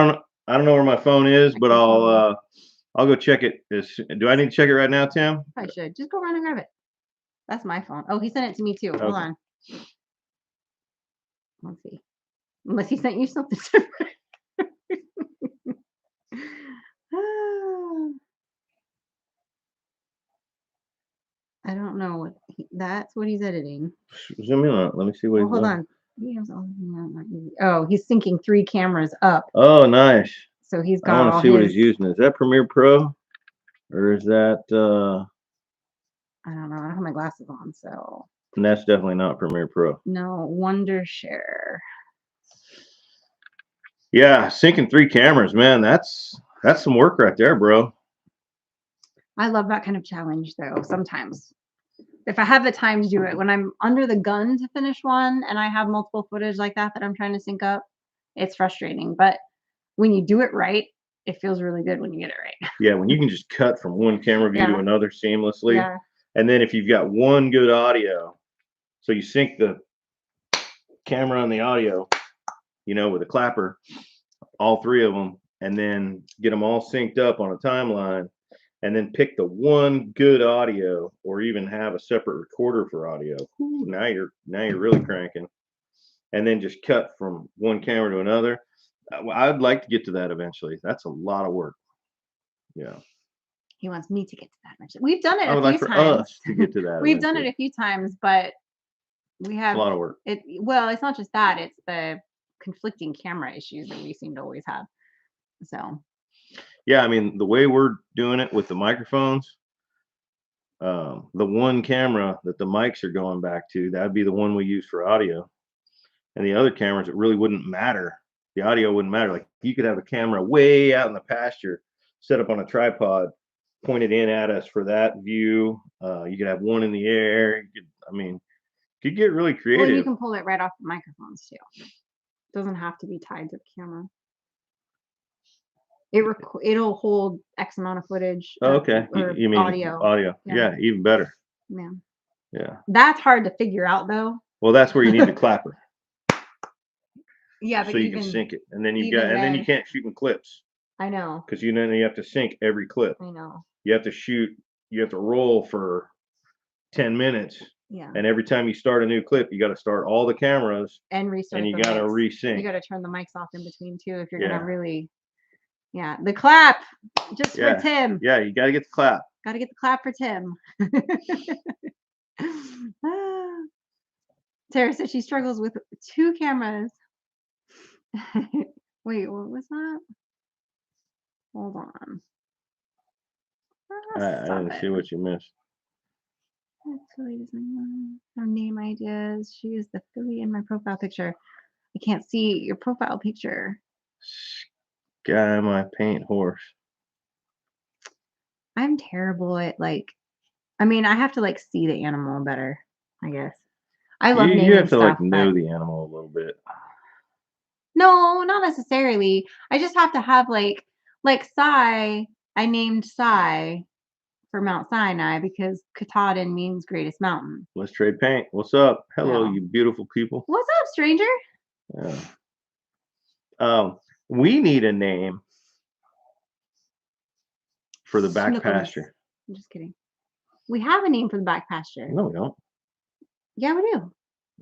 I don't know where my phone is, I but can't tell you. I'll go check it. Do I need to check it right now, Tim? I should. Just go run and grab it. That's my phone. Oh, he sent it to me too. Hold Okay. on. Let's see. Unless he sent you something different. I don't know what that's what he's editing. Zoom in on it. Let me see what Well, he's hold doing. on. Oh, he's syncing 3 cameras up. Oh, nice. So he's I got want to all see what his he's using. Is that Premiere Pro or is that? I don't know. I don't have my glasses on, so And that's definitely not Premiere Pro. no. Wondershare. Yeah, syncing 3 cameras, man. That's some work right there, bro. I love that kind of challenge though. Sometimes if I have the time to do it, when I'm under the gun to finish one and I have multiple footage like that I'm trying to sync up, it's frustrating. But when you do it right, it feels really good when you get it right. Yeah, when you can just cut from one camera view to Yeah. another seamlessly. Yeah. And then if you've got one good audio, so you sync the camera and the audio, with a clapper, all 3 of them, and then get them all synced up on a timeline, and then pick the one good audio, or even have a separate recorder for audio. Ooh, now you're really cranking, and then just cut from one camera to another. I'd like to get to that eventually. That's a lot of work. Yeah. He wants me to get to that much. We've done it I a would few like for times. us to get to that. We've done it eventually. a few times, but we It's have a lot of work. well, it's not just that, it's the conflicting camera issues that we seem to always have. So Yeah, I mean, the way we're doing it with the microphones, the one camera that the mics are going back to, that'd be the one we use for audio. And the other cameras, it really wouldn't matter. The audio wouldn't matter. Like you could have a camera way out in the pasture, set up on a tripod, pointed in at us for that view. You could have one in the air. You could get really well, you creative. can pull it right off the microphones too. It doesn't have to be tied to the camera. It'll hold X amount of footage. Oh, okay. Or You mean audio. audio? Yeah, even better. Yeah. Yeah. That's hard to figure out though. Well, that's where you need the clapper. Yeah, So but you can sync it, and then you then, can't shoot in clips I know. because you have to sync every clip. I know. You have to roll for 10 minutes, Yeah. and every time you start a new clip, you got to start all the cameras And restart and you the got to mics. You resync. got to turn the mics off in between too if you're Yeah. gonna really. Yeah, the clap just for Tim. Yeah, you got to get the clap. Got to get the clap for Tim. Sarah says she struggles with 2 cameras. Wait, what was that? Hold on. I didn't see what you missed. Her name ideas. She is the filly in my profile picture. I can't see your profile picture. Guy, my paint horse. I'm terrible at I mean, I have to see the animal better, I guess. I love naming You have to stuff, know the animal a little bit. No, not necessarily. I just have to have like Sai. I named Sai for Mount Sinai because Katahdin means greatest mountain. Let's trade paint. What's up? Hello, Yeah. you beautiful people. What's up, stranger? Yeah. We need a name for the back Snookums. pasture. I'm just kidding. We have a name for the back pasture. No, we don't. Yeah, we do.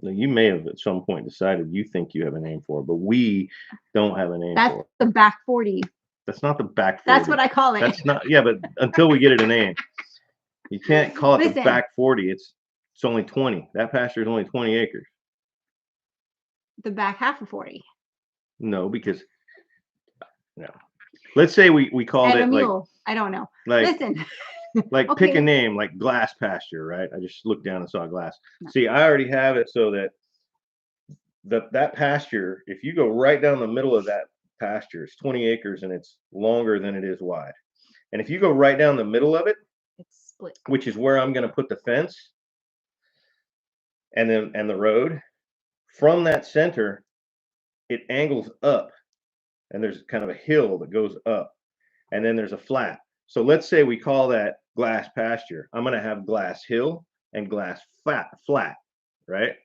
You may have at some point decided you think you have a name for it, but we don't have a name That's for it. the back 40. That's not the back 40. That's what I call it. That's not, yeah, but until we get it a name. You can't call it the back 40. It's only 20. That pasture is only 20 acres. The back half of 40. No, because let's say we called it a mule. I don't know. Listen. Like pick a name like glass pasture, right? I just looked down and saw glass. No. See, I already have it so that that pasture, if you go right down the middle of that pasture, it's 20 acres and it's longer than it is wide. And if you go right down the middle of it, it's split. Which is where I'm going to put the fence and the road. From that center, it angles up, and there's kind of a hill that goes up, and then there's a flat. So let's say we call that glass pasture. I'm going to have glass hill and glass flat, right?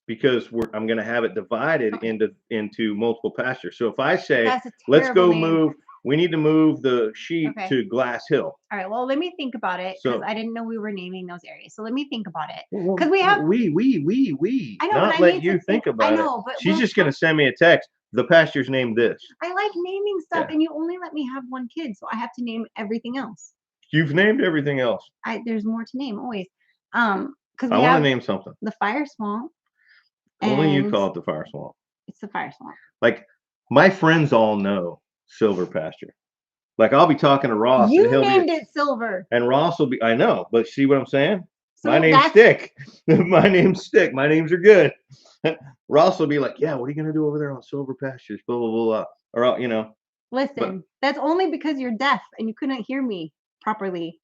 Because I'm going to have it divided into multiple pastures. So if I say, let's go move, we need to move the sheep to Glass Hill. All right. Well, let me think about it because I didn't know we were naming those areas. So let me think about it. Because we have I know, not let you think about it. I know, but she's just going to send me a text. The pasture's named this. I like naming stuff, and you only let me have one kid, so I have to name everything else. You've named everything else. There's more to name always. Because I want to name something. The Fire Swamp. Only you call it the Fire Swamp. It's the Fire Swamp. Like my friends all know Silver Pasture. Like I'll be talking to Ross. You named it Silver. And Ross will be. I know, but see what I'm saying? So my name's Stick. My name's Stick. My names are good. Ross will be like, yeah, what are you gonna do over there on Silver Pastures? Blah blah blah. Or Listen, that's only because you're deaf and you couldn't hear me properly.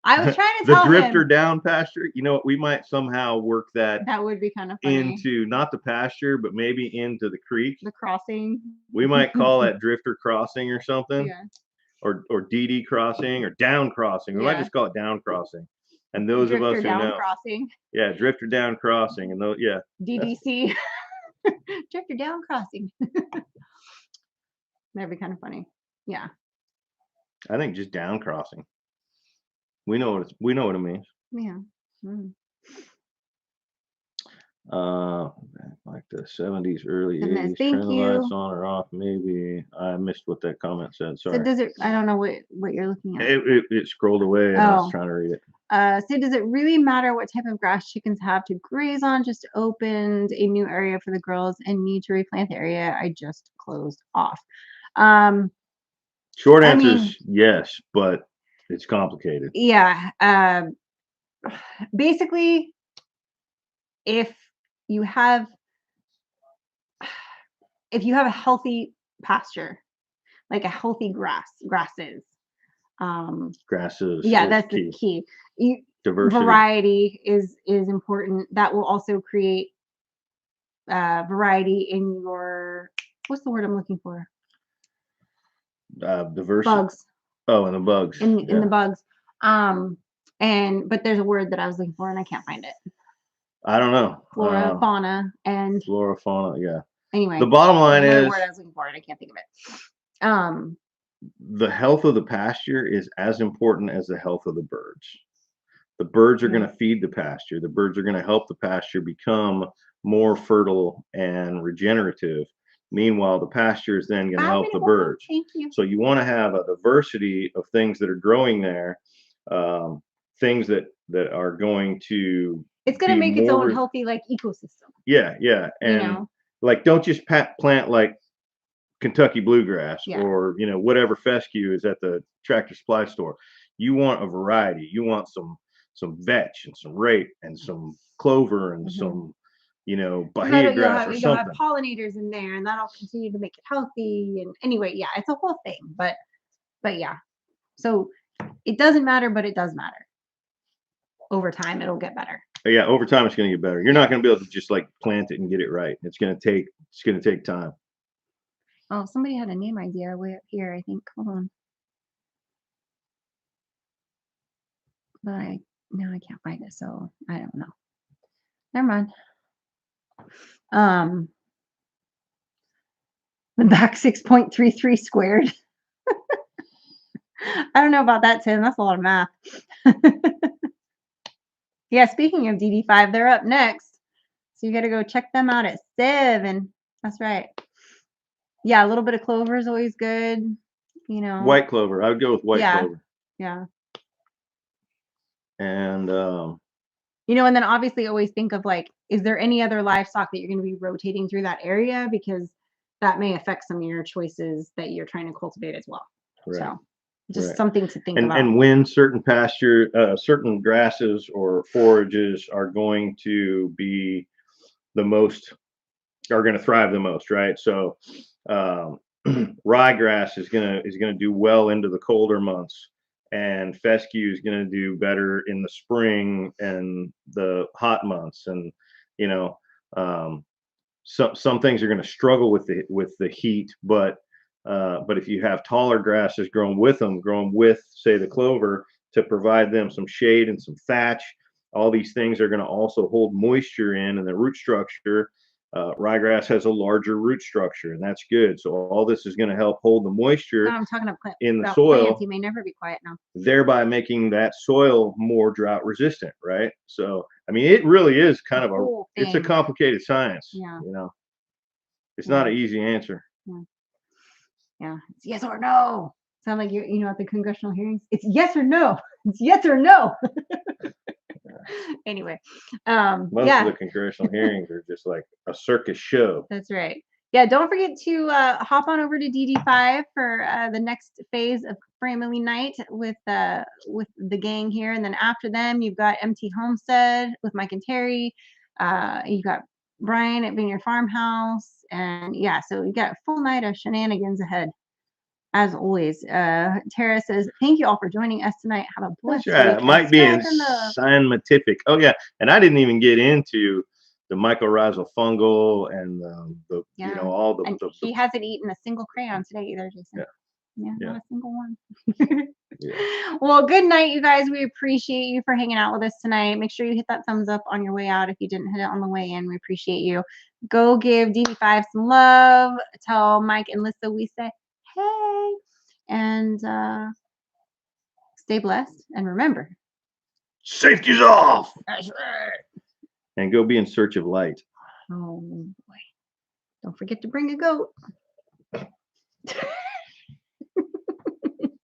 I was trying to tell him. The Drifter Down Pasture. You know what? We might somehow work that. That would be kind of funny. Into not the pasture, but maybe into the creek. The crossing. We might call that Drifter Crossing or something. Yeah. Or DD Crossing or Down Crossing. We might just call it Down Crossing. And those of us who know. Crossing. Yeah, Drifter Down Crossing. And those, yeah. DDC. Drifter Down Crossing. That'd be kind of funny. Yeah. I think just Down Crossing. We know what it means. Yeah. Like the 70s, early 80s. Turn the lights on or off. Maybe I missed what that comment said. Sorry. So does it? I don't know what you're looking at. It scrolled away, and I was trying to read it. So does it really matter what type of grass chickens have to graze on? Just opened a new area for the girls and need to replant the area I just closed off. Short answer is yes, but it's complicated. Yeah. Basically, if you have a healthy pasture, like a healthy grasses. Grasses. Yeah, that's the key. Diversity. Variety is important. That will also create variety in your, what's the word I'm looking for? Diversity. Bugs. Oh, and the bugs. In the bugs. But there's a word that I was looking for and I can't find it. I don't know. Flora, fauna, and Flora, fauna. Yeah. anyway, The bottom line there's is another word I was looking for and I can't think of it. the health of the pasture is as important as the health of the birds. The birds are Yeah. going to feed the pasture. The birds are going to help the pasture become more fertile and regenerative. Meanwhile, the pasture is then going to help the birds. Thank you. So you want to have a diversity of things that are growing there, things that are going to. It's going to be make its more own healthy like ecosystem. Yeah, You and know, like don't just plant like Kentucky bluegrass Yeah. or whatever fescue is at the Tractor Supply store. You want a variety. You want some vetch and some rape and some clover and some bahia grass or you'll have something. pollinators in there, and that'll continue to make it healthy. And anyway, yeah, it's a whole thing. But yeah, so it doesn't matter, but it does matter. Over time, it'll get better. Yeah, over time it's going to get better. You're not going to be able to just like plant it and get it right. It's going to take time. Oh, somebody had a name idea way up here, I think. Hold on. But now I can't find it, so I don't know. Never mind. The back 6.33 squared. I don't know about that, Tim. That's a lot of math. Yeah, speaking of DD5, they're up next. So you got to go check them out at 7. That's right. Yeah, a little bit of clover is always good. White clover. I would go with white clover. Yeah. And and then obviously always think of like, is there any other livestock that you're going to be rotating through that area? Because that may affect some of your choices that you're trying to cultivate as well. Right. So just something to think about. And when certain certain grasses or forages are going to be are going to thrive the most, right? So ryegrass is gonna do well into the colder months, and fescue is gonna do better in the spring and the hot months. And some things are going to struggle with the heat, but if you have taller grasses growing with say the clover to provide them some shade and some thatch, all these things are going to also hold moisture in the root structure. Ryegrass has a larger root structure, and that's good. So all this is going to help hold the moisture I'm talking in the soil. Plants. You may never be quiet now. Thereby making that soil more drought resistant, right? So, I mean, it really is kind of it's a complicated science. Yeah. It's not an easy answer. Yeah. It's yes or no. Sound like you're at the congressional hearings. It's yes or no. It's yes or no. Anyway, most of the congressional hearings are just like a circus show. That's right. Yeah, don't forget to hop on over to DD5 for the next phase of Family Night with the gang here, and then after them you've got MT Homestead with Mike and Terry. You've got Brian at Vineyard Farmhouse, and so you got a full night of shenanigans ahead. As always, Tara says, thank you all for joining us tonight. Have a blessed week. It might be in scientific. Oh, yeah. And I didn't even get into the mycorrhizal fungal and all the. And he hasn't eaten a single crayon today either, Jason. Yeah. Not a single one. Well, good night, you guys. We appreciate you for hanging out with us tonight. Make sure you hit that thumbs up on your way out if you didn't hit it on the way in. We appreciate you. Go give DD5 some love. Tell Mike and Lisa we say hey, and stay blessed. And remember, safety's off. That's right. And go be in search of light. Oh boy! Don't forget to bring a goat.